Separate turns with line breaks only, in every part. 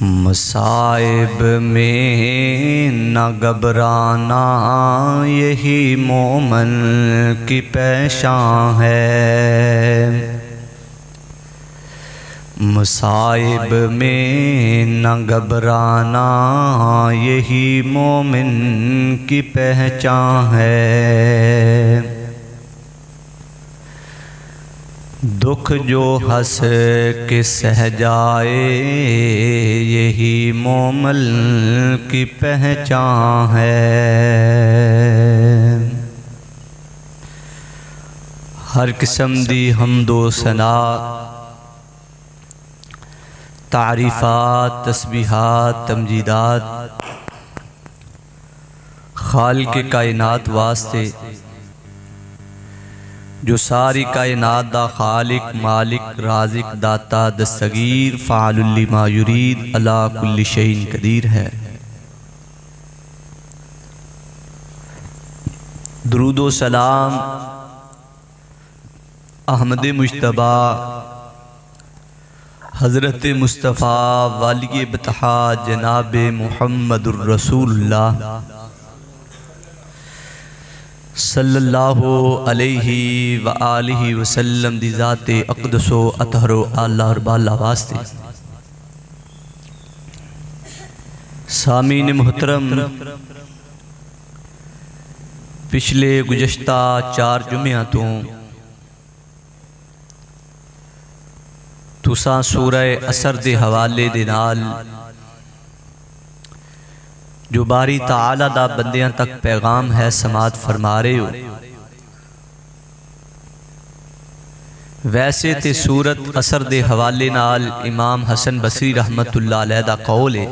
مصائب میں نہ گھبرانا یہی مومن کی پہچان ہے۔ مصائب میں نہ گھبرانا یہی مومن کی پہچان ہے۔ دکھ جو ہنس کے سہ جائے یہی مومن کی پہچان ہے۔ ہر قسم دی حمد و ثنا، تعریفات، تسبیحات، تمجیدات خالق کائنات واسطے جو ساری کائنات دا خالق، مالک، رازق، داتا، دستگیر، فعال لما یرید، علی کل شیء قدیر ہے۔ درود و سلام احمد مجتبی حضرت مصطفیٰ والی بطحا جناب محمد الرسول اللہ صلی اللہ علیہ وآلہ وسلم دی ذات اقدس و اطہر و اعلیٰ اور بالا واسطے۔ سامعین محترم، پچھلے گزشتہ 4 جمعہ تساں سورہ اثر دے حوالے دے نال جو باری تعالیٰ دا بندیاں تک پیغام ہے سماعت فرما رہے ہو۔ ویسے تے سورت اثر دے حوالے نال امام حسن بصری رحمت اللہ علیہ دا قول ہے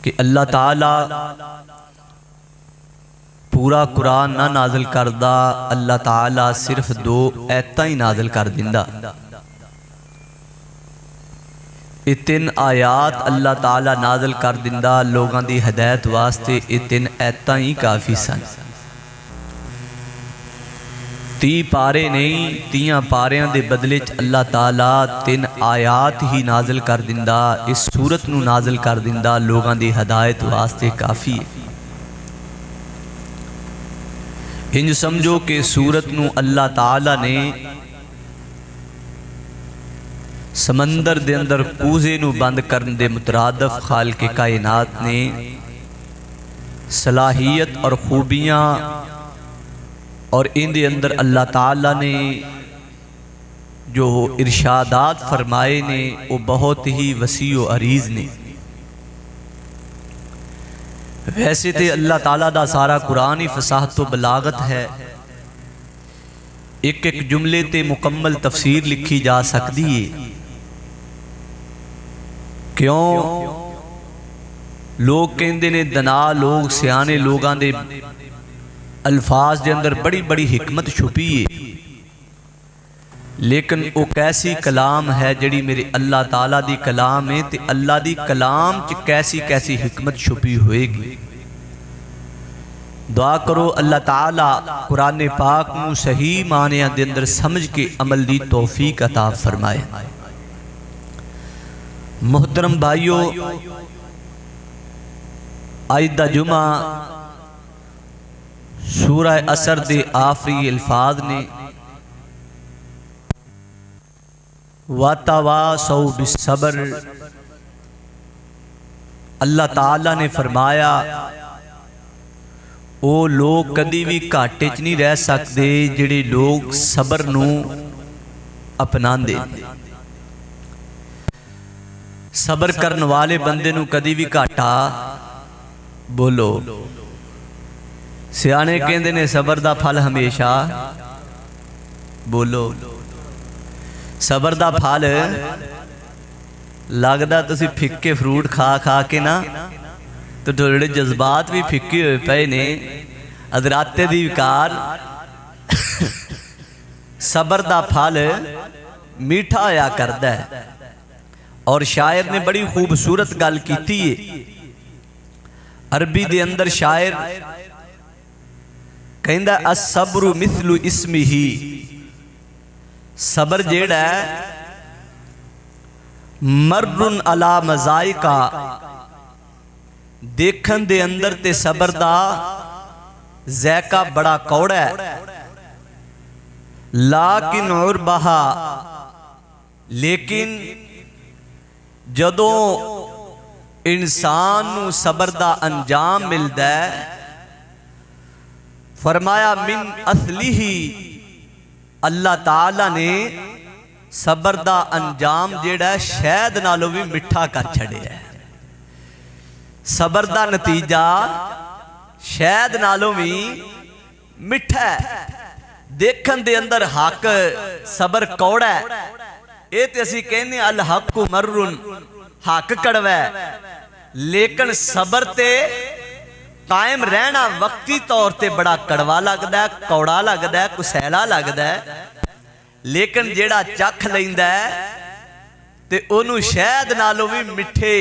کہ اللہ تعالیٰ پورا قرآن نہ نازل کردہ، اللہ تعالیٰ صرف 2 آیتاں ہی نازل کر دیندہ۔ یہ 3 آیات اللہ تعالیٰ نازل کر دیندہ لوگاں دی ہدایت واسطے، یہ 3 آیتاں ہی کافی سن۔ 30 پارے نہیں، 30 پاریاں دے بدلے اللہ تعالیٰ 3 آیات ہی نازل کر دیندہ، اس سورت نو نازل کر دیندہ لوگاں دی ہدایت واسطے کافی ہے۔ انج سمجھو کہ سورت نو اللہ تعالیٰ نے سمندر دے اندر کوزے نو بند کرن دے مترادف خالق کائنات نے صلاحیت اور خوبیاں اور ان دے اندر اللہ تعالیٰ نے جو ارشادات فرمائے نے وہ بہت ہی وسیع و عریض نے۔ ویسے تے اللہ تعالیٰ دا سارا قرآن ہی فصاحت و بلاغت ہے، ایک ایک جملے تے مکمل تفسیر لکھی جا سکتی ہے۔ کیوں؟ لوگ کہندے نے دنا لوگ، سیانے لوگاں دے الفاظ دے اندر بڑی بڑی حکمت چھپی ہے، لیکن وہ کیسی کلام ہے جڑی میرے اللہ تعالیٰ دی کلام ہے، تے اللہ دی کلام چ کیسی کیسی حکمت چھپی ہوئے گی۔ دعا کرو اللہ تعالیٰ قرآن پاک نو صحیح معنیاں دے اندر سمجھ کے عمل دی توفیق عطا فرمائے۔ محترم بھائیو، آئندہ جمعہ سورہ اثر دے آخری الفاظ نے وَتَوَاصَوْا بِالصَّبْرِ، اللہ تعالیٰ نے فرمایا وہ لوگ کدی بھی گھاٹے چ نہیں رہ سکتے جڑے لوگ صبر نو اپنان دے۔ صبر کرن والے بندے نو کدی بھی گھاٹا بولو، سیانے کہندے نے صبر دا پھل ہمیشہ بولو، صبر دا پھل لگدا تسی پھکے فروٹ کھا کھا کے نا تو تھوڑے جذبات بھی پھکے ہوئے پئے نے۔ حضرات دی وقار صبر دا پھل میٹھا ہویا کردا ہے، اور شاعر نے بڑی خوبصورت گل کیتی ہے۔ عربی دے اندر شاعر کہندا الصبر مثل اسمہ، صبر جیڑا ہے مرن علا مزائقہ دیکھن دے اندر تے صبر دا ذائقہ بڑا کوڑا ہے، لیکن عربہا لیکن جدوں انسان نو صبر دا انجام ملدا ہے، فرمایا من اصلی اللہ تعالی نے صبر دا انجام جیڑا ہے شہد نالوں بھی مٹھا کر چھڑے ہے۔ صبر دا نتیجہ شہد نالوں بھی مٹھا ہے۔ دیکھن دے اندر حق صبر کوڑا ہے، اے تے اسی کہنے الحق مرن، حق کڑوا ہے، لیکن صبر تے قائم رہنا وقتی طور تے بڑا کڑوا لگدا ہے، کوڑا لگدا ہے، کسیلا لگدا ہے، لیکن جیڑا چکھ لیندا ہے تے انہوں شہد نالوں بھی مٹھے،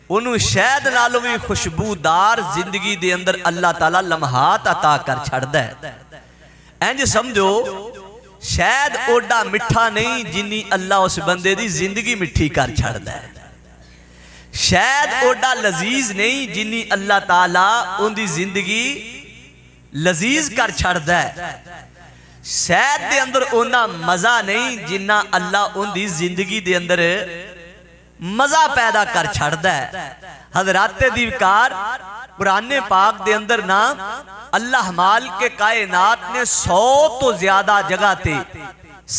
انہوں شہد نالوں بھی خوشبودار زندگی دے اندر اللہ تعالیٰ لمحات عطا کر چھڑدا ہے۔ اینج سمجھو شہد اوڈا مٹھا نہیں جنی اللہ اس بندے دی زندگی مٹھی کر چھڑدا ہے، شہد اوڈا لذیذ نہیں جنی اللہ تعالیٰ ان دی زندگی لذیذ کر چھڑدا ہے، شہد دے اندر اونا مزہ نہیں جنہ اللہ ان دی زندگی دے اندر مزہ پیدا کر چھڑدا ہے۔ حضرات دیوکار قرآن پاک دے اندر نا اللہ مال کے کائنات نے 100 تو زیادہ جگہ تے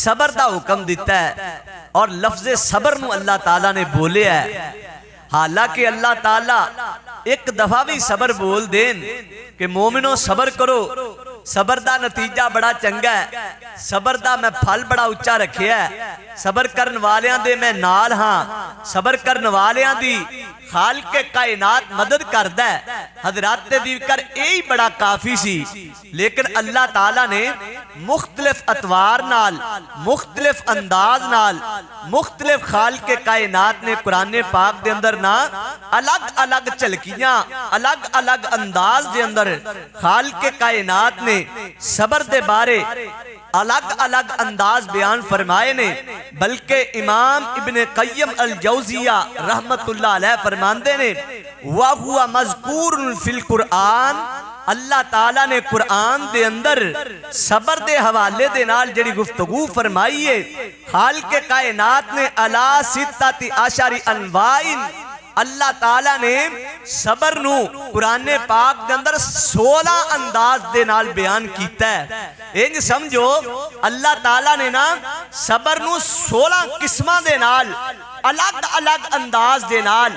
صبر دا حکم دیتا ہے، اور لفظ صبر نو اللہ تعالیٰ نے بولے ہے۔ حالانکہ اللہ تعالیٰ ایک دفعہ بھی صبر بول دین کہ مومنوں صبر کرو، صبر دا نتیجہ بڑا چنگا ہے، صبر دا میں پھل بڑا اچھا رکھیا ہے، صبر کرن والیاں دے میں نال ہاں، صبر کرن والیاں دی خالق کائنات مدد کردا ہے۔ حضرات دیوکر یہی بڑا کافی سی، لیکن اللہ تعالیٰ نے مختلف اطوار نال، مختلف انداز نال، مختلف خالق کائنات نے قرآن پاک دے اندر نا الگ الگ چلکیاں، الگ الگ انداز دے اندر خالق کائنات نے صبر دے بارے الگ الگ انداز بیان فرمائے نے۔ بلکہ امام ابن قیم الجوزیہ رحمت اللہ علیہ فرماندے نے وَهُوَ مَذْكُورٌ فِي الْقُرْآنِ، اللہ تعالیٰ نے قرآن دے اندر صبر دے حوالے دے نال جڑی گفتگو فرمائیے، خالق کائنات نے عَلَى سِتَّةِ عَشَرِ أَنْوَاءٍ، اللہ تعالیٰ نے صبر نو قرآن پاک دے اندر 16 انداز دے نال بیان کیتا ہے۔ انج سمجھو اللہ تعالیٰ نے نا صبر نو 16 قسمہ دے نال، الگ الگ انداز دے نال،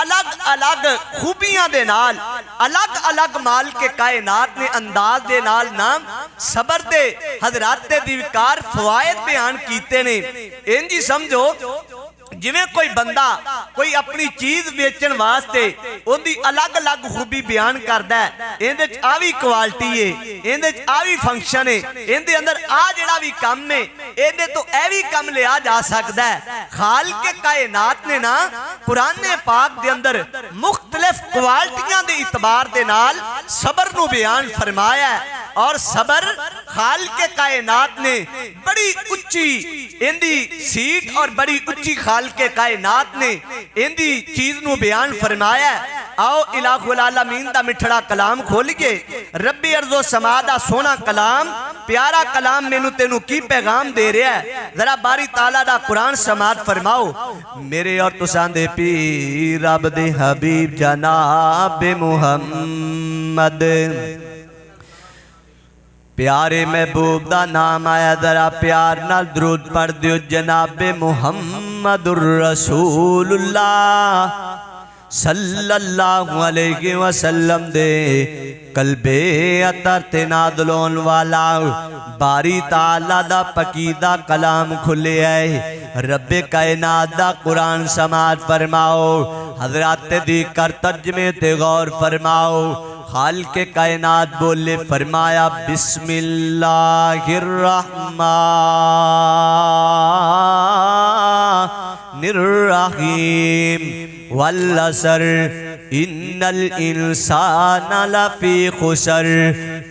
الگ الگ خوبیاں دے نال، الگ الگ مال کے کائنات نے انداز دے نال نام صبر دے حضرات دیوکار فوائد بیان کیتے نے۔ انجی سمجھو جویں کوئی بندہ کوئی اپنی چیز بیچن واسطے ان دی الگ الگ خوبی بیان کردا ہے، اندے وچ آوی کوالٹی ہے، اندے وچ آوی فنکشن ہے، اندے اندر آ جڑا بھی کم ہے، اندے تو ایوی کم لیا جا سکدا ہے۔ خالق کائنات نے نا قرآن پاک دے اندر مختلف کوالٹیاں دے اعتبار دے نال صبر نو بیان فرمایا ہے، اور صبر خالق کائنات نے بڑی اچھی اندی سیٹ اور بڑی اچھی خالق کائنات نے اندی چیز نو بیان فرمایا ہے۔ آؤ الہ العالمین دا مٹھڑا کلام کھولیے، ربی ارض و سما دا سونا کلام، پیارا کلام میں نو تینو کی پیغام دے رہا ہے۔ ذرا باری تعالیٰ دا قرآن سماعت فرماؤ۔ میرے اور تساں دے پیر رب دے حبیب جناب محمد، پیارے محبوب دا نام آیا، ذرا پیار نال درود پڑھ دیو جناب محمد الرسول اللہ صلی اللہ علیہ وسلم دے قلب عطر تے نادلون والا باری تعالیٰ دا پکیدہ کلام کھلے آئے، رب کائنات دا قرآن سماعت فرماؤ۔ حضرات دی کر ترجمے تے غور فرماؤ۔ خالق کائنات بولے فرمایا بسم اللہ الرحمن الرحیم والعصر ان الانسان لفی خسر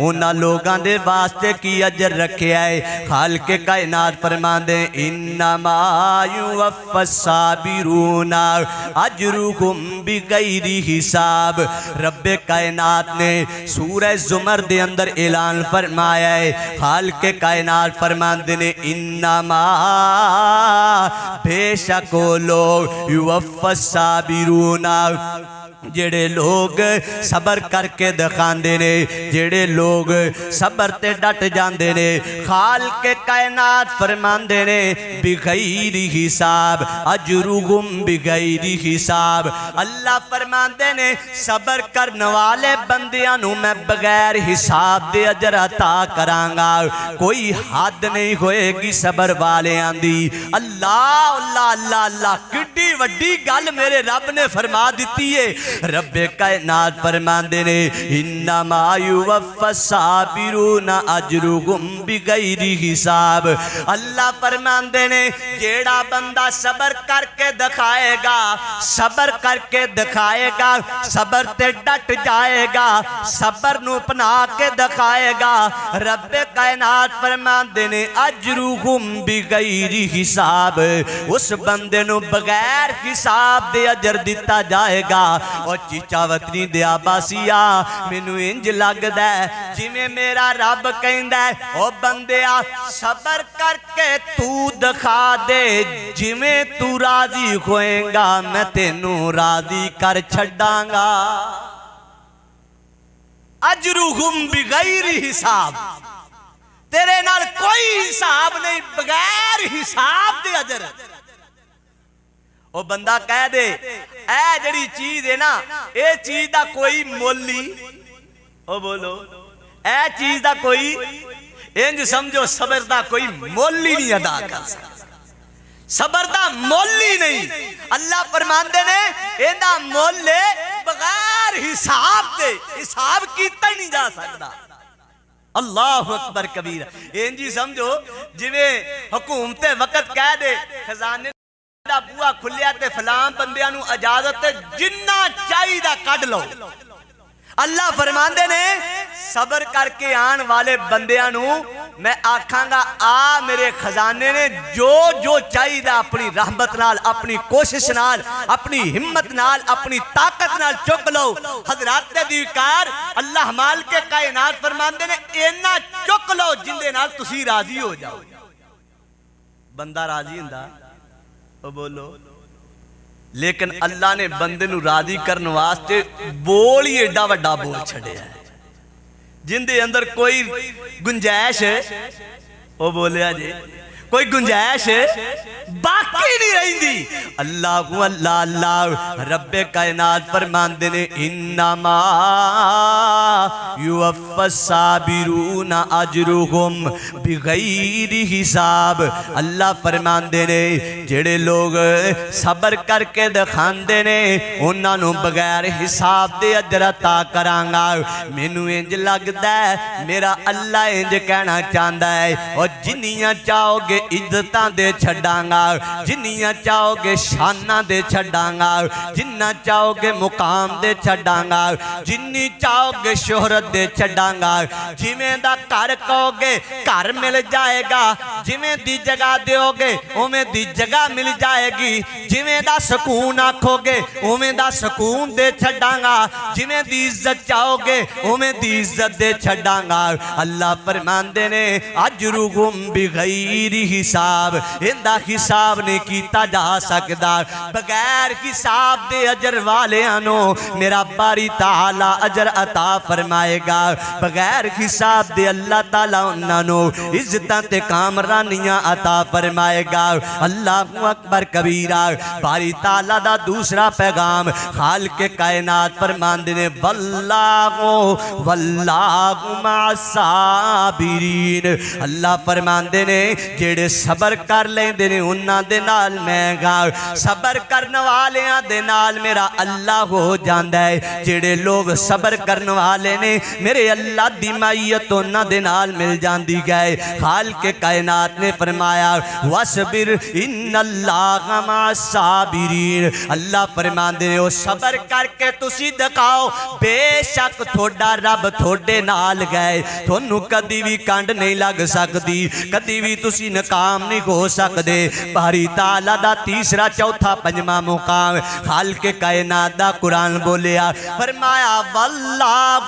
انہاں لوگاں دے واسطے کی اجر رکھیا ہے خالق کائنات فرماندے انما یوفی الصابرون اجرهم بغیر حساب رب کائنات نے سورہ زمر دے اندر اعلان فرمایا ہے خالق کائنات فرماندے نے انما بے شک وہ لوگ یوفی الصابرون جڑے لوگ صبر کر کے دکھاندے نے جڑے لوگ صبر تے ڈٹ جاندے نے خالق کائنات فرماندے نے بغیر حساب اجرہم بغیر حساب اللہ فرماندے نے صبر کرنے والے بندیاں نو میں بغیر حساب دے اجر عطا کرانگا کوئی حد نہیں ہوئے گی صبر والے آندی اللہ اللہ اللہ اللہ کڈی وڈی گل میرے رب نے فرما دیتی ہے رب کائنات فرماندے نے انما یوفی الصابرون اجرہم بغیر حساب اللہ فرماندے نے جیڑا بندہ صبر کر کے دکھائے گا صبر کر کے دکھائے گا صبر تے ڈٹ جائے گا صبر نو اپنا کے دکھائے گا رب کائنات فرماندے نے اجرہم بغیر حساب اس بندے نو بغیر حساب دے اجر دیتا جائے گا اور چیچا وطنی دیا باسیا مینو انج لگ دے جی میں میرا رب کہندہ ہے او بندیا صبر کر کے تو دکھا دے جی میں تو راضی ہوئیں گا میں تینو راضی کر چھڑاں گا اجرہم بغیر حساب تیرے نال کوئی حساب نہیں بغیر حساب دے اجر وہ بندہ کہہ دے اے جڑی چیز ہے نا اے چیز دا کوئی مولی او بولو اے چیز دا کوئی انج سمجھو صبر دا کوئی مولی نہیں ادا کر سکتا صبر دا مولی نہیں اللہ فرماندے نے اے دا مولے بغیر حساب دے حساب کیتا ہی نہیں جا سکتا اللہ اکبر کبیر انجی سمجھو جویں حکومت وقت کہہ دے خزانے بوا کھلیا تے فلان بندیاں نو اجازت جنہ چاہی دا کڈ لو اللہ فرماندے نے صبر کر کے آن والے بندیاں نو میں آکھاں گا آ میرے خزانے نے جو جو چاہی دا اپنی رحمت نال اپنی کوشش نال اپنی ہمت نال اپنی طاقت نال چک لو حضرات دیوکار اللہ مال کے کائنات فرماندے نے اینا چک لو جندے نال تسی راضی ہو جاؤ بندہ راضی ہندا بولو لیکن اللہ نے بندے نو راضی کرنے واسطے بول ہی ایڈا وڈا بول چھڑے ہے جن دے اندر کوئی گنجائش ہے وہ بولے آجے کوئی گنجائش ہے باقی نہیں رہی دی اللہ اللہ اللہ رب کائنات فرماندے نے انما یوفی الصابرون اجرہم بغیر حساب اللہ فرماندے نے جڑے لوگ صبر کر کے دکھاندے نے انہاں نو بغیر حساب دے اجر عطا کرانگا مینوں انج لگدا ہے میرا اللہ انج کہنا چاہندا ہے اور جنیاں چاہو گے عزتاں دے چھڑاں گا جنیاں چاہو گے شاناں دے چھڑاں گا جنہ چاہو گے مقام دے چھڑاں گا جنی چاہو گے شہرت دے چھڑاں گا جویں دا گھر کہو گے گھر مل جائے گا جویں دی جگہ دیو گے اوویں دی جگہ مل جائے گی جویں دا سکون آکھو گے اوویں دا سکون دے چھڑاں گا جویں دی عزت چاہو گے اوویں دی عزت دے چھڑاں گا اللہ فرماندے نے اجرہم بغیر حساب اندہ حساب نے کیتا جا سکدا بغیر حساب دے اجر والے آنو میرا باری تعالی اجر عطا فرمائے گا بغیر حساب دے اللہ تعالیٰ انہوں عزتاں تے کامرانیاں عطا فرمائے گا اللہ اکبر کبیرہ باری تعالیٰ دا دوسرا پیغام خالق کائنات فرماندے نے واللہ مع الصابرین اللہ فرماندے نے جڑے جڑے صبر کر لیندے نے انہاں دے نال میں گا صبر کرن والیاں دے نال میرا اللہ ہو جاندا ہے جڑے لوگ صبر کرن والے نے میرے اللہ دی معیت انہاں دے نال مل جاندی گئے خالق کائنات نے فرمایا وَاصْبِرْ إِنَّ اللَّهَ مَعَ الصَّابِرِينَ اللہ فرماندے نے او صبر کر کے تسی دکھاؤ بے شک تھوڑا رب تھوڑے نال گئے تھونوں کدی بھی کانڈ نہیں لگ سکتی کدی بھی تسی ناکام نہیں ہو سکتے باری تعالیٰ دا تیسرا چوتھا پنجواں مقام خالق کائنات دا قرآن بولیا فرمایا واللہ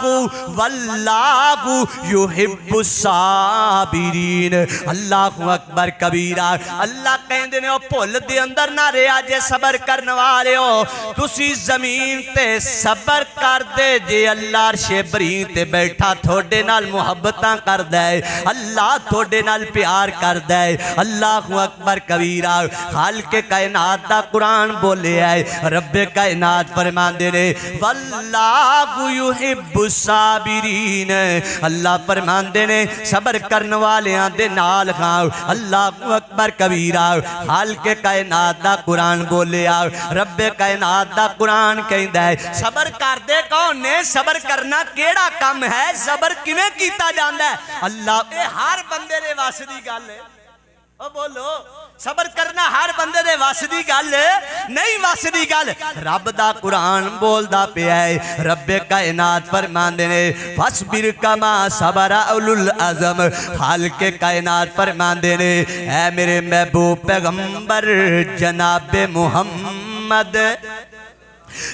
یحب الصابرین اللہ اکبر کبیرہ اللہ کہندے نے او پھل دے اندر نہ رہا جے صبر کرنے والے ہو تسی زمین تے صبر کر دے جے اللہ عرش برین تے بیٹھا تھوڑے نال محبتاں کر دے اللہ تھوڑے نال پیار کر دے اللہ اکبر کبیرہ خالق کائنات دا قرآن بولے ہے رب کائنات فرماندے نے واللہ یحب الصابرین اللہ فرماندے نے صبر کرن والیاں دے نال کھاؤ اللہ اکبر کبیرہ خالق کائنات دا قرآن بولے رب کائنات دا قرآن کہندا ہے صبر کر دے کون نے صبر کرنا کیڑا کم ہے صبر کیویں کیتا جاندا ہے اللہ اے ہر بندے دے وس دی گل ہے او بولو صبر کرنا ہر بندے دے وس دی گل نہیں وس دی گل رب دا قرآن بولدا پیا ہے رب کائنات فرماندے نے فاصبر کما صبر اولو العزم خالق کائنات فرماندے نے اے میرے محبوب پیغمبر جناب محمد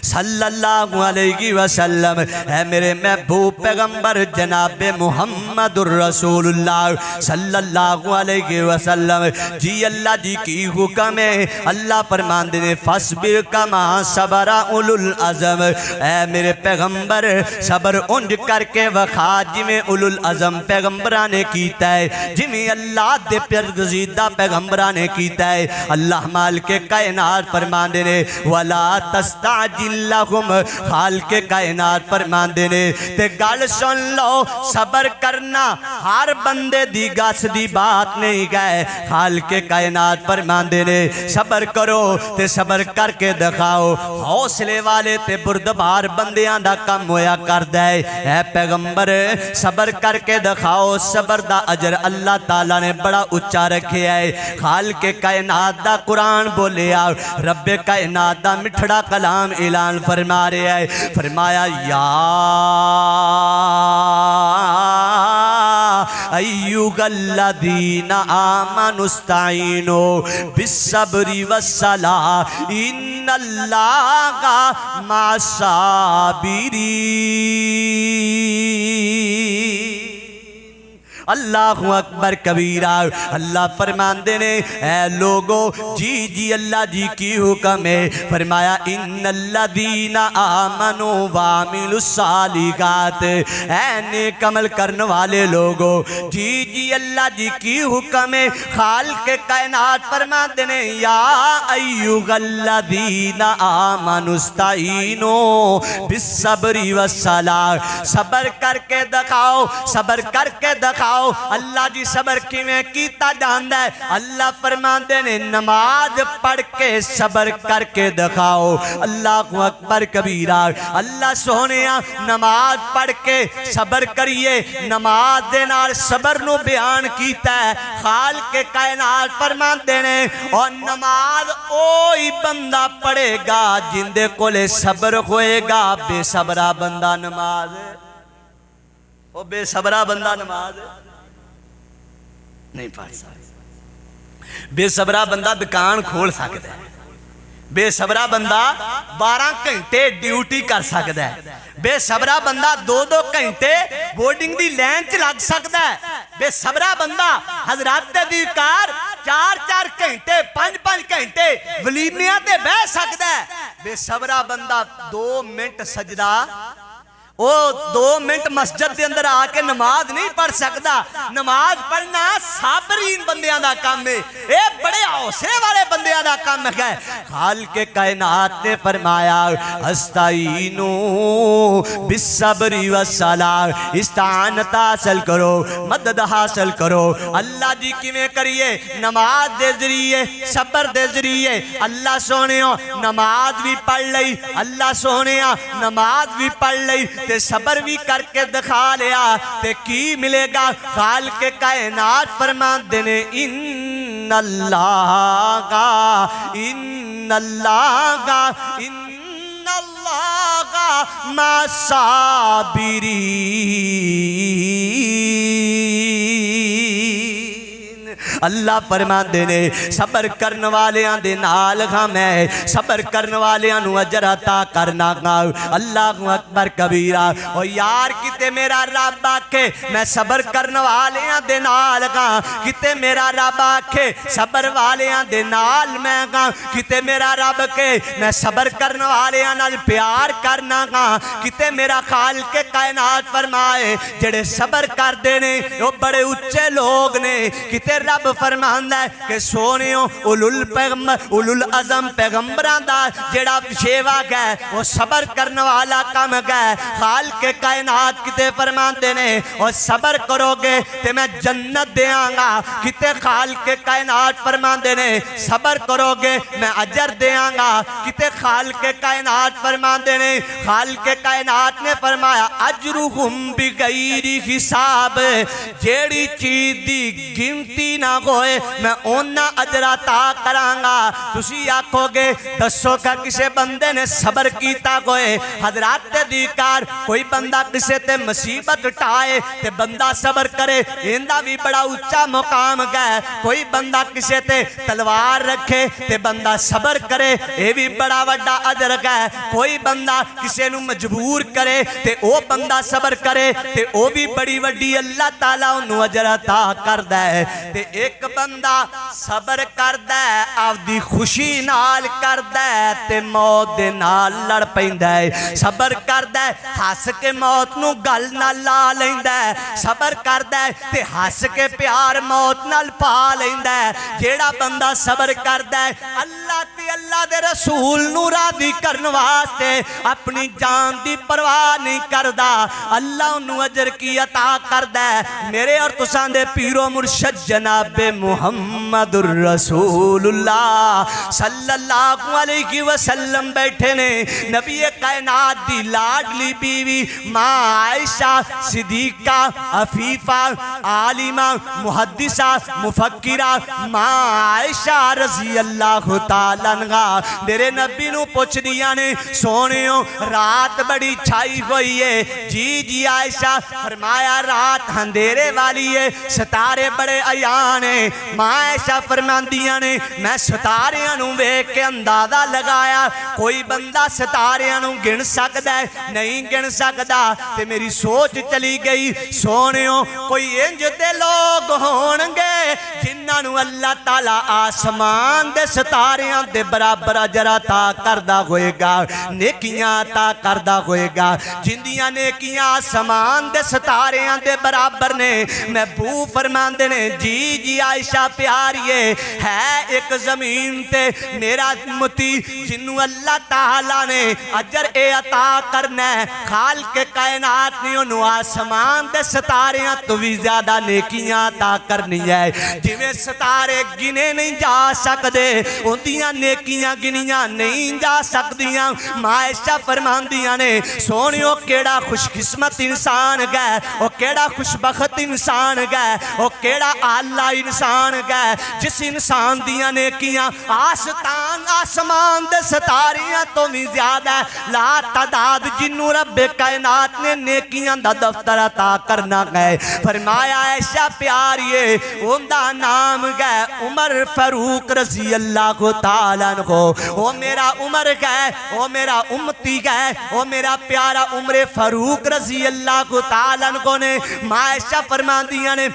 صلی اللہ علیہ وسلم اے میرے محبوب پیغمبر جناب محمد الرسول اللہ صلی اللہ علیہ وسلم جی اللہ جی کی حکم ہے اللہ فرماندے نے فاصبر کما صبر اولو العزم اے میرے پیغمبر صبر انج کر کے وخا جویں اولو العزم پیغمبراں نے کیتا ہے جویں اللہ دے پرگزیدہ پیغمبراں نے کیتا ہے اللہ مالک کائنات فرماندے نے ولا تستعجل لہم خالق کائنات فرماندے نے تے گل سن لو صبر کرنا ہر بندے دی گس دی بات نہیں گئے خالق کائنات فرماندے نے صبر کرو تے صبر کر کے دکھاؤ حوصلے والے تے بردبار بندیاں دا کم ہویا کر دے اے پیغمبر صبر کر کے دکھاؤ صبر دا اجر اللہ تعالیٰ نے بڑا اچھا رکھے ہے خالق کائنات دا قرآن بولیا رب کائنات دا مٹھڑا کلام اعلان فرما رہے ہیں فرمایا یا ایوہ الذین آمنوا استعینوا بالصبر والصلاۃ ان اللہ مع الصابرین اللہ اکبر کبیرہ اللہ فرماندے نے اے لوگو جی جی اللہ جی کی حکم ہے فرمایا ان الذین آمنوا وعملوا الصالحات اے نیک عمل کرنے والے لوگو جی جی اللہ جی کی حکم ہے خالق کائنات فرماندے نے یا ایوہ الذین آمنوا استعینوا بالصبر والصلاۃ صبر کر کے دکھاؤ صبر کر کے دکھاؤ اللہ جی صبر کیویں کیتا جاندا ہے اللہ فرماندے نے نماز پڑھ کے صبر کر کے دکھاؤ اللہ اکبر کبیرہ اللہ سونیا نماز پڑھ کے صبر کریے نماز دے نال صبر نو بیان کیتا ہے خالق کائنات فرماندے نے اور نماز اوہی بندہ پڑھے گا جن دے کولے صبر ہوئے گا بے صبرہ بندہ نماز او بے صبرہ بندہ نماز نہیں پڑھ سکتا بے صبرہ بندہ دکان کھول سکتا ہے بے صبرہ بندہ 12 گھنٹے ڈیوٹی کر سکتا ہے بے صبرہ بندہ 2-2 گھنٹے بورڈنگ دی لین چ لگ سکتا ہے بے صبرہ بندہ حضرات دی کار 4-4 گھنٹے 5-5 گھنٹے ولیمیاں تے بہ سکتا ہے بے صبرہ بندہ 2 منٹ سجدہ وہ 2 منٹ مسجد دے اندر آ کے نماز نہیں پڑھ سکتا. نماز پڑھنا صابرین بندیاں دا کام ہے، اے بڑے حوصلے والے بندیاں دا کام ہے. خالق کائنات نے فرمایا استعینو بالصبر والصلاۃ، استعانت حاصل کرو، مدد حاصل کرو. اللہ جی کیویں کریے؟ نماز دے ذریعے، صبر دے ذریعے. اللہ سونےو نماز بھی پڑھ لئی، اللہ سونےا نماز بھی پڑھ لئی تے صبر بھی کر کے دکھا لیا تے کی ملے گا؟ خالق کائنات فرماندے نے ان اللہ مع الصابرین. اللہ فرماندے نے صبر کرن والیاں دے نال ہاں میں صبر کرن والیاں نو اجر عطا کرنا گا. اللہ اکبر کبیرہ. او یار کتے میرا رب آکھے میں صبر کرن والیاں دے نال گا، کتے میرا رب آکھے صبر والیاں دے نال میں گا، کتے میرا رب کے میں صبر کرن والیاں نال پیار کرنا گا، کتے میرا خالق کائنات فرمائے جڑے صبر کر دے نے وہ بڑے اچھے لوگ نے. کتے رب فرماندا ہے کہ سونیو اولوالعزم پیغمبراں دا جڑا شیوا گئے وہ صبر کرنے والا کم گئے. خالق کائنات کتے فرماندے نے اور صبر کرو گے تے میں جنت دیاں گا. کتے خالق کائنات فرماندے نے صبر کرو گے میں اجر دیاں گا. کتے خالق کائنات فرماندے نے خالق کائنات نے فرمایا اجرہم بغیر حساب، جیڑی چیز دی گنتی نہ ہوئے میں اونا اجر عطا کرانگا. تسی آکھو گے دسو کا کسے بندے نے صبر کیتا ہوئے؟ حضرات دیکار کوئی بندہ کسے تے مصیبت ٹائے تے بندہ صبر کرے اندہ بھی بڑا اچھا مقام گئے. کوئی بندہ کسے تے تلوار رکھے تے بندہ صبر کرے اے بھی بڑا وڈا اجر گئے. کوئی بندہ کسے نو مجبور کرے تے او بندہ صبر کرے تے او بھی بڑی وڈی اللہ تعالیٰ انہوں اجر عطا کر دے. تے ایک بندہ صبر کر دے آپ دی خوشی نال کر دے تے موت دے نال لڑ پیندے. صبر کر دے ہس کے موت نو گل نہ لا لیندے. صبر کر دے تے ہس کے پیار موت نال پا لیندے. جیڑا بندہ صبر کر دے اللہ تے اللہ دے رسول نو راضی کرن واسطے اپنی جان دی پرواہ نہیں کردا، اللہ انہوں اجر کی عطا کر دے. میرے اور تساں دے پیرو مرشد جناب محمد الرسول اللہ صلی اللہ علیہ وسلم بیٹھے نے. نبی کائنات دی لاڈلی بیوی ماں عائشہ صدیقہ عفیفہ عالمہ محدثہ مفکرہ ماں عائشہ رضی اللہ تعالیٰ عنہ میرے نبی نو پوچھ دیا نے سونیوں رات بڑی چھائی ہوئی ہے؟ جی عائشہ. فرمایا رات اندھیرے والی ہے، ستارے بڑے عیان ہیں. ماں عائشہ فرماندیاں نے میں ستاریاں نو ویکھ کے اندازہ لگایا کوئی بندہ ستاریاں نو گن سکدا ہے؟ نہیں گن سکدا. تے میری سوچ چلی گئی سونیوں کوئی انج دے لوگ ہونگے جنہاں نو اللہ تعالیٰ آسمان دے ستاریاں دے برابر اجر عطا کردہ ہوئے گا، نیکیاں عطا کردہ ہوئے گا. جندیاں نیکیاں آسمان دے ستاریاں دے برابر نے. محبوب فرماندے نے جی عائشہ پیاریے ہے ایک زمین تے میرا امتی جنہوں اللہ تعالیٰ نے اجر اے عطا کرنا ہے. خالق کائنات نے انہوں آسمان دے ستاریاں تو بھی زیادہ نیکیاں عطا کرنی ہے. جویں ستارے گنے نہیں جا سکدے اندیاں نیکیاں گنیاں نہیں جا سکدیاں. عائشہ فرماندیاں نے سونیوں کیڑا خوش قسمت انسان گئے، وہ کیڑا خوش بخت انسان گئے، وہ کیڑا اللہ انسان گئے جس انسان دیاں نیکیاں آسمان دے ستاریاں تو بھی زیادہ لا تعداد جنوں رب کائنات نے نیکیاں دا دفتر عطا کرنا گئے. فرمایا عائشہ پیاریے اندہ نام گئے عمر فاروق رضی اللہ تعالیٰ عنہ. وہ میرا عمر گئے، وہ میرا امتی گئے، وہ میرا پیارا عمر فاروق رضی اللہ تعالیٰ عنہ نے. عائشہ فرماندیاں نے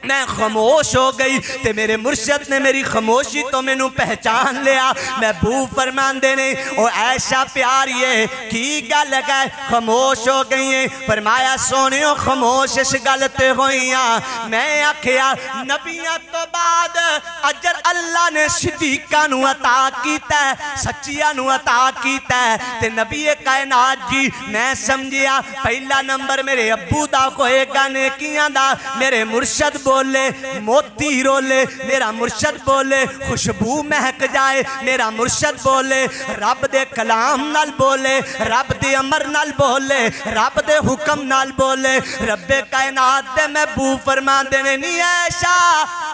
میں خاموش ہو گئی تے میرے مرشد نے میری خاموشی تو میں نو پہچان لیا میں بو فرمان دینے او عائشہ پیاریے کی گل گئے خاموش ہو گئی ہیں فرمایا سونیوں خاموش اس گلتے ہوئیاں میں آکھیا نبیاں تو بعد اجر اللہ نے صدیقہ نو عطا کیتا ہے سچیہ نو عطا کیتا ہے تے نبی کائنات جی میں سمجھیا پہلا نمبر میرے ابو دا کوئے گا نیکیاں دا میرے مرشد بولے موتی رولے میرا مرشد بولے خوشبو مہک جائے میرا مرشد بولے رب دے کلام نال بولے رب دے امر نال بولے رب دے حکم نال بولے رب کائنات دے میں بو فرمان دینے نہیں ایشا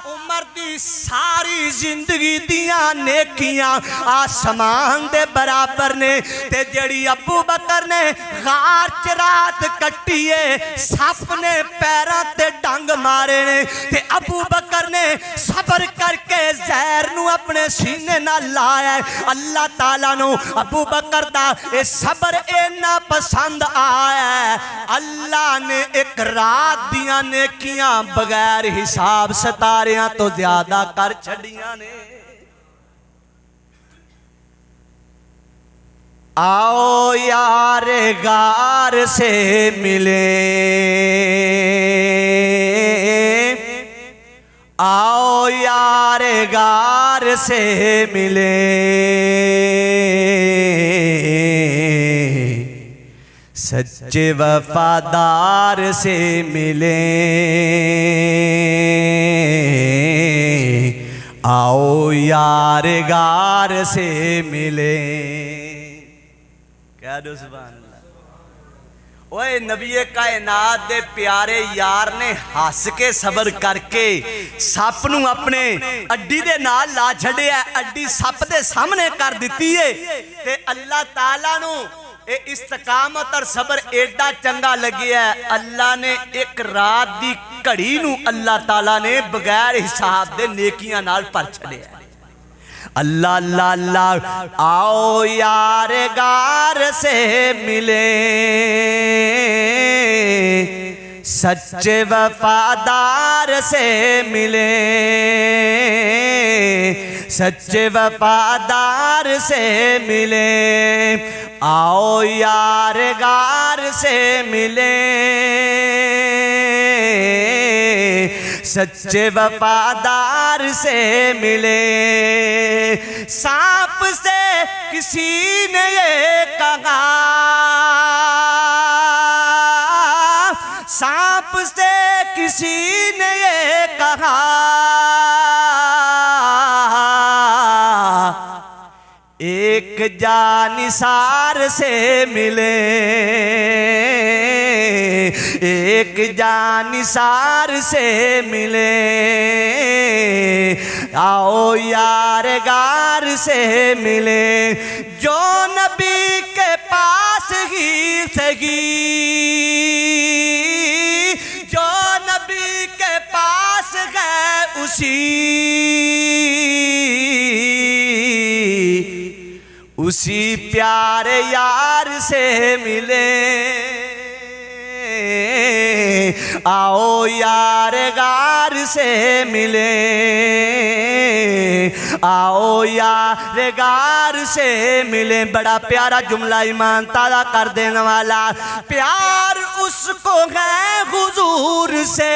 عمر دی ساری زندگی دیاں نیکیاں آسمان دے برابر نے تے جڑی ابو بکر نے غار چرات کٹیے سپ نے پیرہ تے ڈنگ مارے نے تے ابو بکر نے صبر کر کے زہر نو اپنے سینے نہ لایا ہے اللہ تعالیٰ نو ابو بکر دا اے صبر اینا پسند آیا ہے اللہ نے ایک رات دیاں نیکیاں بغیر حساب ستاریاں تو زیادہ کر چھڑیاں نے آؤ یار غار سے ملے آؤ یار غار سے ملے سچے وفادار سے ملے آؤ یار غار سے ملے کہہ دو سبحان اللہ اوہ نبی کائنات دے پیارے یار نے ہس کے صبر کر کے سپ نو اپنے اڈی دے نال لا چھڑے ہے اڈی سپ دے سامنے کر دیتی ہے تے اللہ تعالیٰ نو اے استقامت اور صبر ایڈا چنگا لگی ہے اللہ نے ایک رات دی کڑی نو اللہ تعالیٰ نے بغیر حساب دے نیکیاں نال پر چھڑے ہے اللہ اللہ اللہ آؤ یار غار سے ملے سچے وفادار سے ملے سچے وفادار سے ملے آؤ یار غار سے ملے سچے وفادار سے ملے سانپ سے کسی نے یہ کہا سانپ سے کسی نے یہ کہا ایک جانثار سے ملے ایک جانثار سے ملے آؤ یار غار سے ملے جو نبی کے پاس ہی سگی جو نبی کے پاس گئے اسی پیارے یار سے ملے آؤ یار غار سے ملے آؤ یار غار سے ملے بڑا پیارا جملہ ایمان تازہ کر دینے والا پیار اس کو ہے حضور سے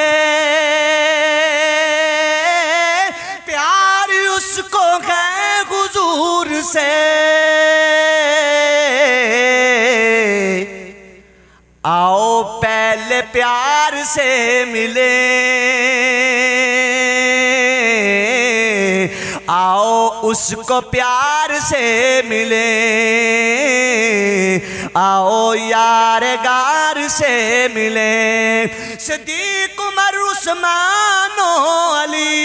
پیار اس کو ہے حضور سے آؤ پہلے پیار سے ملے آؤ اس کو پیار سے ملے آؤ یار غار سے ملے صدیق عمر عثمان و علی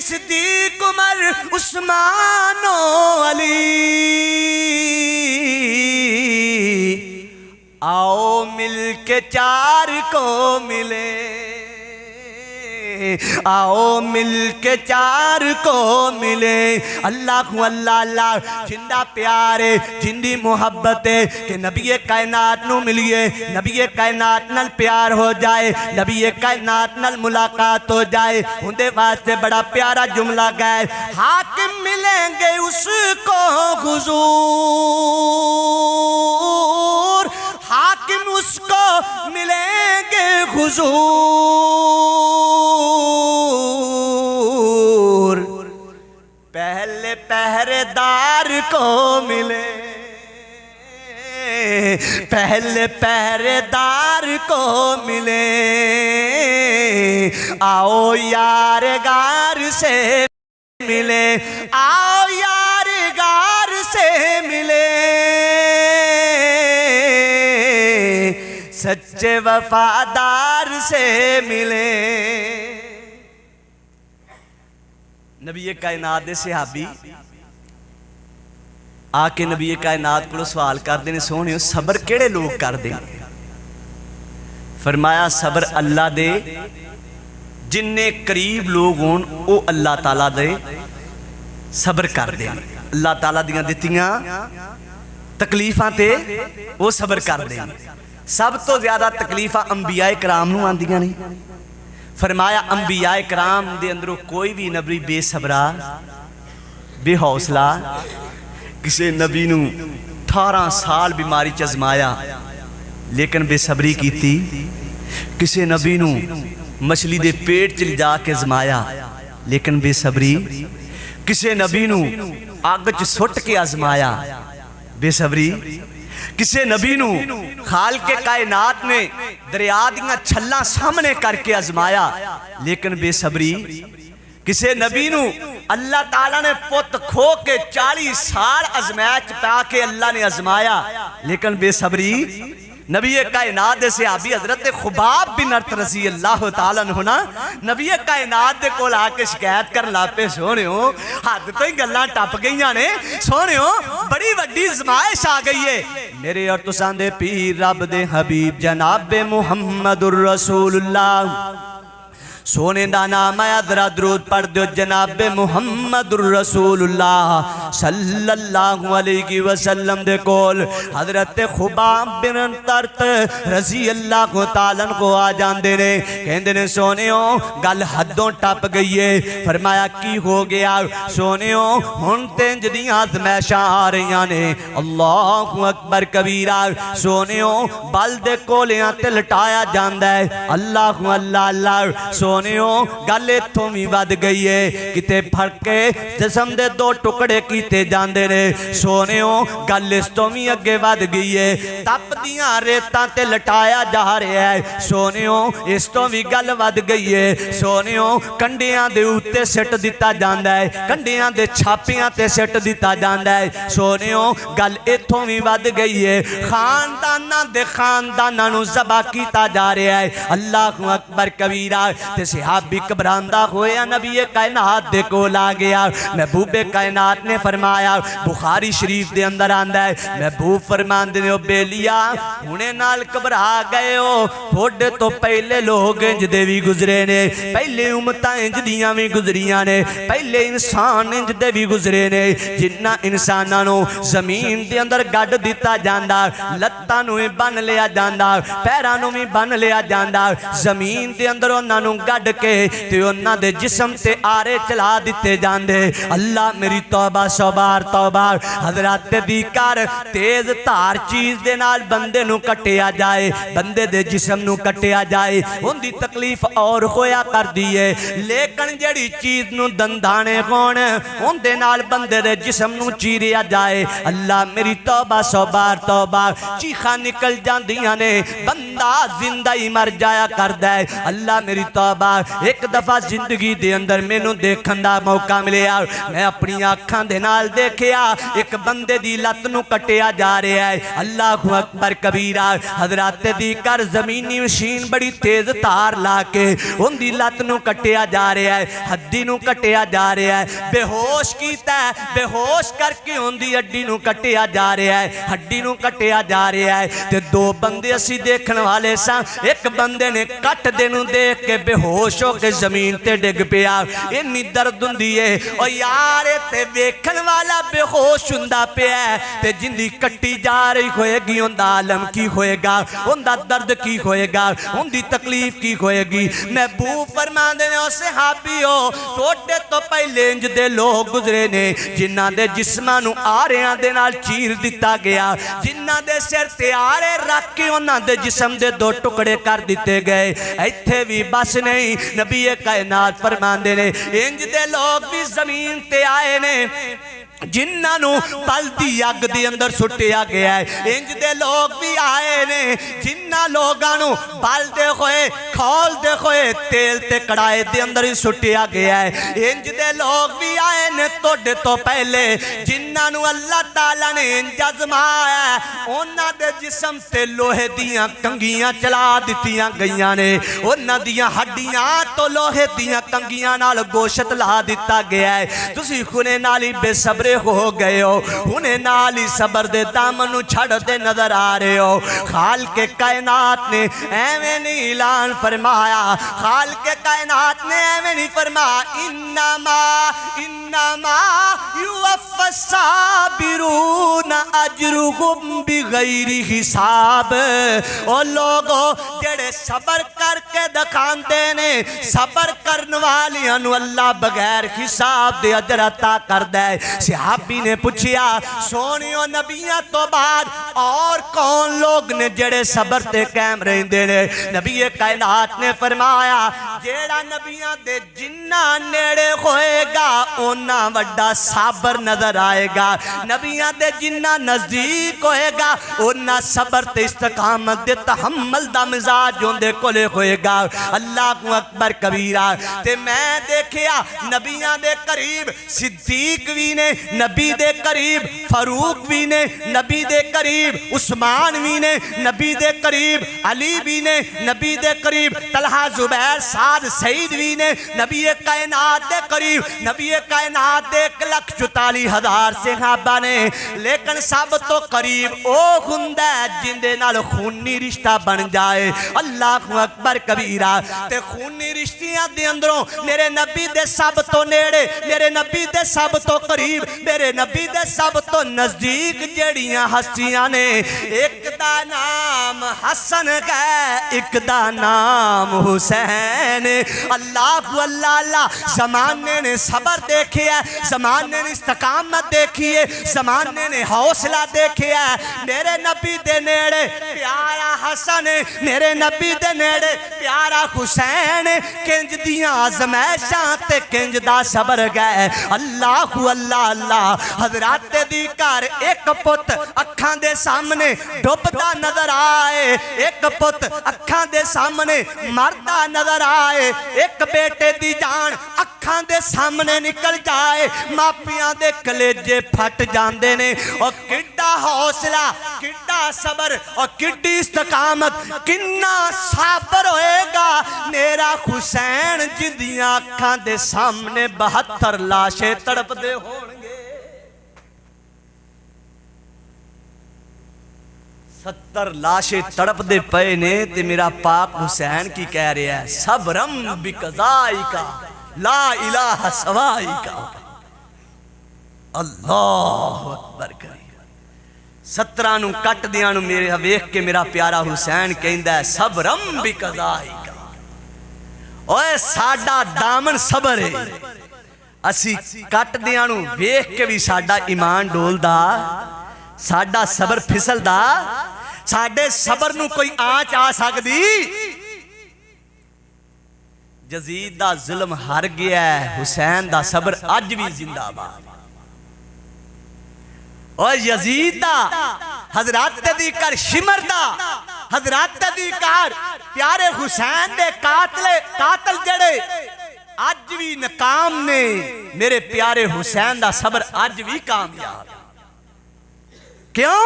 صدیق عمر عثمان و علی آؤ مل کے چار کو ملے آؤ مل کے چار کو ملے اللہ کو اللہ اللہ جندہ پیارے جندی محبت ہے کہ نبی کائنات نو ملیے نبی کائنات نال پیار ہو جائے نبی کائنات نال ملاقات ہو جائے اندے واسطے بڑا پیارا جملہ گئے حاکم ملیں گے اس کو حضور حاکم اس کو ملیں گے حضور پہلے پہرے دار کو ملے پہلے پہرے دار کو ملے آؤ یار غار سے ملے آؤ یار غار سے ملے سچے وفادار سے ملے نبی کائنات دے صحابی آکے نبی کائنات کو سوال کر دینے سونے صبر کیڑے لوگ کر دینے فرمایا صبر اللہ دے جننے قریب لوگ ہون او اللہ تعالیٰ دے صبر کر دینے اللہ تعالیٰ دیاں دیتیاں تکلیفاں تے وہ صبر کر دینے سب تو زیادہ تکلیفہ انبیاء کرام نو آندیاں نہیں فرمایا انبیاء کرام دے اندروں کوئی بھی نبی بے صبرہ بے حوصلہ کسی نبی نو 18 سال بیماری چزمایا لیکن بے صبری کی تھی کسی نبی نو مچھلی دے پیٹ چل جا کے ازمایا لیکن بے صبری کسی نبی نو آگ چ سٹ کے ازمایا بے صبری کسی نبی نو خالق کائنات نے دریا دیاں چھلاں سامنے کر کے ازمایا لیکن بے صبری کسی نبی نو اللہ تعالیٰ نے پت کھو کے 40 سال ازمائش پا کے اللہ نے ازمایا لیکن بے صبری نبی کائنات دے صحابی حضرت خباب بن ارت رضی اللہ تعالیٰ عنہ نبی کائنات دے کول آ کے شکایت کر لاپے سونے ہو حد تو ہی گلاں ٹپ گئیاں نے سونے ہو بڑی وڈی ازمائش آ گئی ہے میرے اور تساں دے پیر رب دے حبیب جناب محمد الرسول اللہ سونے دا نام ہے ذرا درود پڑھ دیو جناب محمد الرسول اللہ صلی اللہ علیہ وسلم دے کول حضرت خباب بن ارت رضی اللہ تعالیٰ کو آ جاندے نے کہندے نے سونےوں گل حدوں ٹپ گئی ہے فرمایا کی ہو گیا سونےوں ہن تینج دیاں آزمائشاں آ رہیاں نے اللہ اکبر کبیرہ سونےوں بل دے کولیاں تے لٹایا جاندہ ہے اللہ اللہ اللہ سونےوں گلے تھومی ود گئی ہے کتے پھڑ کے جسم دے 2 ٹکڑے کیتے جاندے نے سونےوں گلے تھومی اگے ود گئی ہے تپ دیاں ریتاں تے لٹایا جا رہا ہے سونےوں اس تو بھی گل ود گئی ہے سونےوں کنڈیاں دے اوتے سٹ دیتا جاندہ ہے کنڈیاں دے چھاپیاں تے سٹ دیتا جاندہ ہے سونےوں گل ایتھوں بھی ود گئی ہے خاندانہ دے خاندانہ نو زبا کیتا جا رہا ہے اللہ اکبر کبیرہ تے صحابی کبراندہ ہویا نبی کائنات دے کو لا گیا محبوب کائنات نے فرمایا بخاری شریف دے اندر آندہ ہے محبوب فرمان دے بے لیا انہیں نال کبرا گئے ہو تھوڑے تو پہلے لوگ انج دے بھی گزرے نے پہلے امتہ انج دیاں بھی گزریاں نے پہلے انسان انج دے بھی گزرے نے جنہ انسانانوں زمین دے اندر گڑ دیتا جاندہ لتانوں بن لیا جاندہ پیرانوں میں بن لیا جاندہ زمین دے اندر انہوں گڑ کے تے انہاں دے جسم تے آرے چلا دیتے جاندے اللہ میری توبہ سوبار توبہ حضرات دی کر تیز تار چیز دے نال بندے نو کٹیا جائے بندے دے جسم نو کٹیا جائے ان دی تکلیف اور ہویا کر دیئے لیکن جڑی چیز نو دندانے کون ان دے نال بندے دے جسم نو چیریا جائے اللہ میری توبہ سوبار توبہ چیخا نکل جان دیاں نے بندہ زندہ ہی مر جایا کر دے اللہ میری توبہ ایک دفعہ زندگی دے اندر میں نو دیکھن دا موقع ملیا میں اپنی آنکھاں دے نال دیکھیا ایک بندے دی لت نو کٹیا جا رہا ہے اللہ اکبر کبیرہ حضرات دی کر زمینی مشین بڑی تیز تار لا کے ان دی لت نو کٹیا جا رہا ہے ہڈی نو کٹیا جا رہا ہے بے ہوش کیتا ہے بے ہوش کر کے ان دی ہڈی نو کٹیا جا رہا ہے ہڈی نو کٹیا جا رہا ہے تے 2 بندے اسی دیکھن والے ساں ایک بندے نے کٹ دینوں دیکھ کے بے ہوش ہو کے زمین تے ڈگ پیا انی درد ہوندی ہے او یار تے ویکھن والا بے ہوش ہوندا پیا تے جندی کٹی جا رہی ہوئے گی اوندا عالم کی ہوئے گا اوندا درد کی ہوئے گا اوندی تکلیف کی ہوئے گی محبوب فرماندے نے او صحابیو توڑے تو پہلے انج دے لوگ گزرے نے جنہاں دے جسماں نو آریاں دے نال چیر دتا گیا جنہاں دے سر تے آرے رکھ کے انہاں دے جسم دے دو ٹکڑے کر دیتے گئے ایتھے بھی بس نہیں نبی کائنات فرماندے نے انج دے لوگ بھی زمین تے آئے نے جنہاں نو پلدی اگ دی اندر سٹیا گیا ہے انج دے لوگ بھی آئے نے جنہاں لوگاں نو بال دے ہوئے کھول دے ہوئے تیل تے کڑائے دے اندر ہی سٹیا گیا ہے انج دے لوگ بھی آئے نے توڑے تو پہلے جنہاں نو اللہ تعالیٰ نے انج ازمایا ہے انہاں دے جسم تے لوہے دیاں کنگیاں چلا دیتیاں گئیاں نے انہاں دیاں ہڈیاں تو لوہے دیاں کنگیاں نال گوشت لا دیتا گیا ہے تسی خونے نالی بے صبر ہو گئے ہو انہیں نالی صبر دے دامنو چھڑ دے نظر آ رہے ہو خالق کائنات نے ایویں نہیں اعلان فرمایا خالق کائنات نے ایویں نہیں فرمایا انما یوفی الصابرون اجرهم بغیر حساب او لوگو جڑے صبر کر کے دکھاندے نے صبر کرن والیاں نو اللہ بغیر حساب دے اجر عطا کردے صحابی نے پوچھیا سونیو نبیاں تو بعد اور کون لوگ نے جڑے صبر تے قائم رہندے نے نبی کائنات نے فرمایا جیڑا نبیاں دے جنہ نیڑے ہوئے گا اونا وڈا صبر نظر آئے گا نبیاں دے جنہ نزدیک ہوئے گا اونا صبر تے استقامت دے تحمل دا مزاج ہوندے کولے ہوئے گا اللہ اکبر کبیرہ تے میں دیکھیا نبیاں دے قریب صدیق بھی نے نبی دے قریب فاروق بھی نے نبی دے قریب عثمان بھی نے نبی دے قریب علی بھی نے نبی دے قریب طلحہ زبیر سعد سعید بھی نے نبی کائنات دے قریب نبی کائنات دے 1,44,000 صحابہ نے لیکن سب تو قریب او ہندہ جندے نال خونی رشتہ بن جائے اللہ اکبر کبیرہ تے خونی رشتیاں دے اندروں میرے نبی دے سب تو نیڑے میرے نبی دے سب تو قریب میرے نبی دے سب تو نزدیک جڑیاں ہستیاں نے ایک دا نام حسن ہے ایک دا نام حسین اللہ زمانے نے صبر دیکھے ہے زمانے نے استقامت دیکھی ہے زمانے نے حوصلہ دیکھے ہے میرے نبی دے نیڑے پیارا حسن میرے نبی دے نیڑے پیارا حسین کنج دیاں آزمائشاں تے کنج دا صبر گئے اللہ حضرات دی کار ایک پت اکھاں دے سامنے ڈوبدا نظر آئے ایک پت اکھاں دے سامنے مردا نظر آئے ایک بیٹے دی جان اکھاں دے سامنے نکل جائے ماپیاں دے کلیجے پھٹ جاندے نے اور کڈا حوصلہ کڈا صبر اور کڈی استقامت کنا صبر ہوئے گا میرا حسین جدیاں اکھاں دے سامنے 72 لاشیں تڑپ دے ہونگے 70 لاشیں تڑپ دے پئے نے تے میرا پاک حسین کی کہہ رہے ہیں صبرم بقضائی کا لا الہ سوائی کا اللہ اکبر کریں 17 نو کٹ دیاں نو میرے ویکھ کے میرا پیارا حسین کہندا ہے صبرم بقضائی کا اوے ساڈا دامن صبر ہے اسی کٹ دیاں نو ویکھ کے بھی ساڈا ایمان ڈولدا ساڈا صبر پھسلدا ساڈے صبر نو کوئی آنچ آ سکدی یزید دا ظلم ہر گیا ہے حسین دا صبر اج بھی زندہ باد اور یزید دا حضرات دی کر شمر دا حضرات دی کر پیارے حسین دے قاتل جڑے اج بھی ناکام نے میرے پیارے حسین دا صبر اج بھی کامیاب کیوں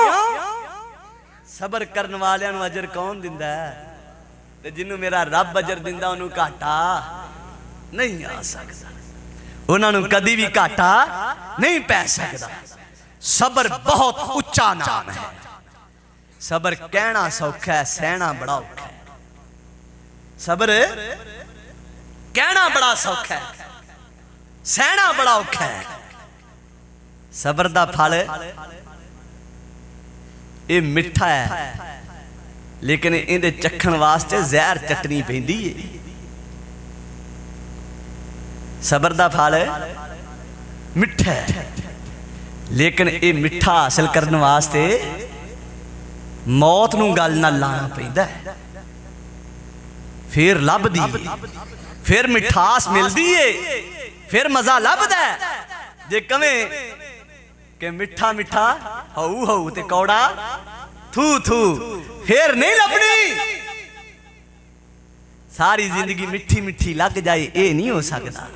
صبر کرن والے نو اجر کون دیندا ہے جنہوں میرا رب اجر دیندا انہوں گھاٹا نہیں آ سکتا انہوں کدی بھی گھاٹا نہیں پہ سکتا صبر بہت اچھا نام ہے صبر کہنا سوکھا ہے، سہنا بڑا اوکھا ہے۔ صبر کہنا بڑا سوکھا ہے، سہنا بڑا اوکھا ہے۔ صبر دا پھل یہ مٹھا ہے، لیکن اندے چکھن واسطے زہر چٹنی پیندی ہے۔ صبر دا پھل مٹھا ہے، لیکن یہ مٹھا حاصل کرنے واسطے موت نو گل نہ لانا پیندا ہے، پھر لب دی، پھر مٹھاس مل دی ہے، پھر مزہ لب دا ہے۔ جے کمیں کہ مٹھا مٹھا ہو ہو تے کوڑا تھو تھو، پھر نہیں لبنی۔ ساری زندگی مٹھی مٹھی لگ جائے اے نہیں ہو سکتا۔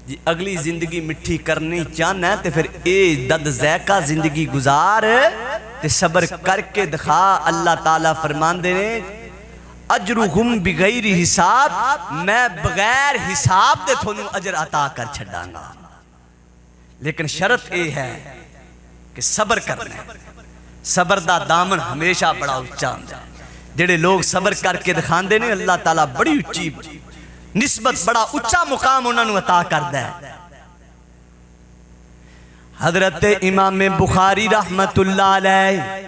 جی اگلی زندگی مٹھی کرنی چاہنا ہے تے پھر اے دد ذائقہ زندگی گزار تے صبر کر کے دکھا۔ اللہ تعالیٰ فرماندے نے اجرہم بغیر حساب، میں بغیر حساب دے تھونوں اجر عطا کر چھڑاں گا، لیکن شرط اے ہے کہ صبر کرنا ہے۔ صبر دا دامن ہمیشہ بڑا اچھا ہوتا ہے۔ جڑے لوگ صبر کر کے دکھاندے نے اللہ تعالیٰ بڑی اچھی نسبت بڑا اچھا مقام انہوں نے عطا کردا ہے۔ حضرت امام بخاری رحمت اللہ علیہ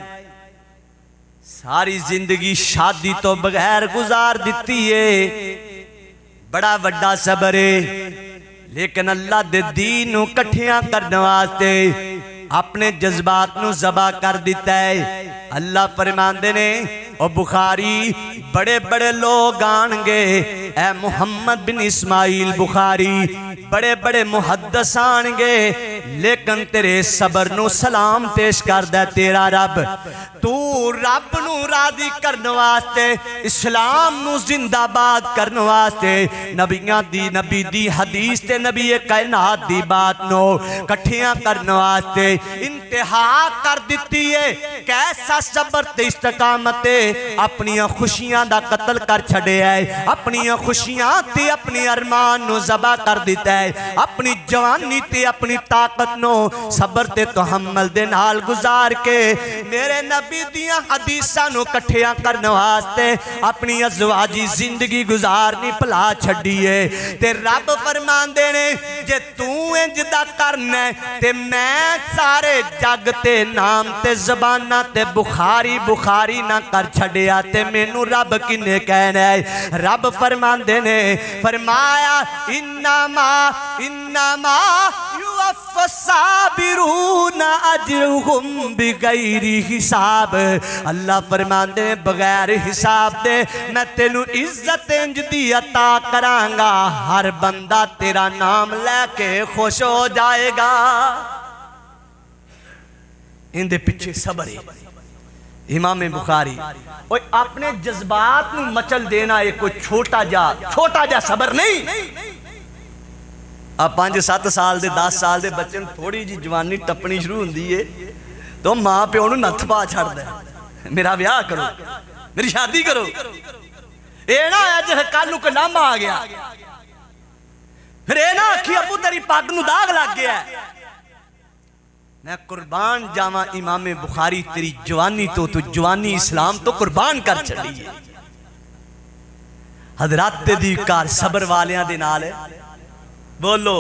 ساری زندگی شادی تو بغیر گزار دیتی ہے، بڑا بڑا صبر ہے، لیکن اللہ دے دین نو کٹھیاں کرنے واسطے اپنے جذبات نو ذبح کر دیتا ہے۔ اللہ فرماندے نے او بخاری بڑے بڑے لوگ آنگے، اے محمد بن اسماعیل بخاری بڑے بڑے محدث آنگے، لیکن تیرے صبر نو سلام پیش کردہ تیرا رب۔ تو رب نو راضی کرنے واسطے، اسلام نو زندہ باد کرنے واسطے، نبی دی حدیث تے نبی کائنات دی بات نو کٹھیاں کرنے واسطے انتہا کر دیتی ہے۔ کیسا صبر تے استقامت ہے، اپنی خوشیاں دا قتل کر چھڑے ہے، اپنی خوشیاں تے اپنی ارمان نو ذبح کر دیتا ہے، اپنی جوانی تے اپنی طاقت نو صبر تے تحمل دے نال گزار کے میرے نبی دیاں حدیثاں نو کٹھیاں کرنے واسطے اپنی ازواجی زندگی گزارنی پلا چھڑی ہے۔ تے رب فرماندے نے جے تو انج دا کرنا ہے تے میں سارے جگ تے نام تے زبانہ تے بخاری بخاری نہ کر چھڑیا تے مینوں رب کنے کہنا ہے۔ رب فرماندے نے فرمایا انما یوفی الصابرون اجرہم بغیر حساب۔ اللہ فرماندے نے بغیر حساب دے میں تینوں عزت انج دی عطا کرانگا، ہر بندہ تیرا نام لے کے خوش ہو جائے گا۔ ان دے پچھے صبر ہے۔ امام بخاری اپنے جذبات نو مچل دینا ہے، کوئی چھوٹا جا صبر نہیں۔ اب 5-7 سال دے 10 سال دے بچے تھوڑی جی جوانی ٹپنی شروع ہوندی ہے تو ماں پیو نوں نتھ پا چھڑ دے، میرا بیاہ کرو، میری شادی کرو۔ اے نہ آیا جیسے کل نوں کوئی لامہ آ گیا، پھر اے نہ آکھی ابو تیری پگ نوں داغ لگ گیا ہے۔ میں قربان جاواں امام بخاری تیری جوانی تو جوانی اسلام تو قربان کر چلی ہے۔ حضرات دی کار صبر والیاں دے نال ہے، بولو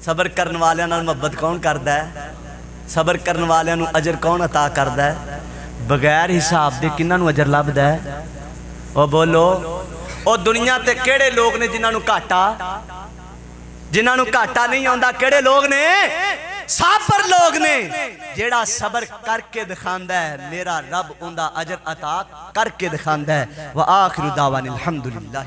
صبر کرن والیاں نال محبت کون کردا ہے؟ صبر کرن والیاں نو اجر کون عطا کردا ہے؟ بغیر حساب دے کنہاں نو اجر لبدا ہے؟ او بولو او دنیا تے کیڑے لوگ نے جنہاں نو گھاٹا نہیں آندا؟ کیڑے لوگ نے؟ صابر لوگ نے۔ جیڑا صبر کر کے دکھاندا ہے میرا رب اوندا اجر عطا کر کے دکھاندا ہے۔ وآخر دعوانا الحمدللہ۔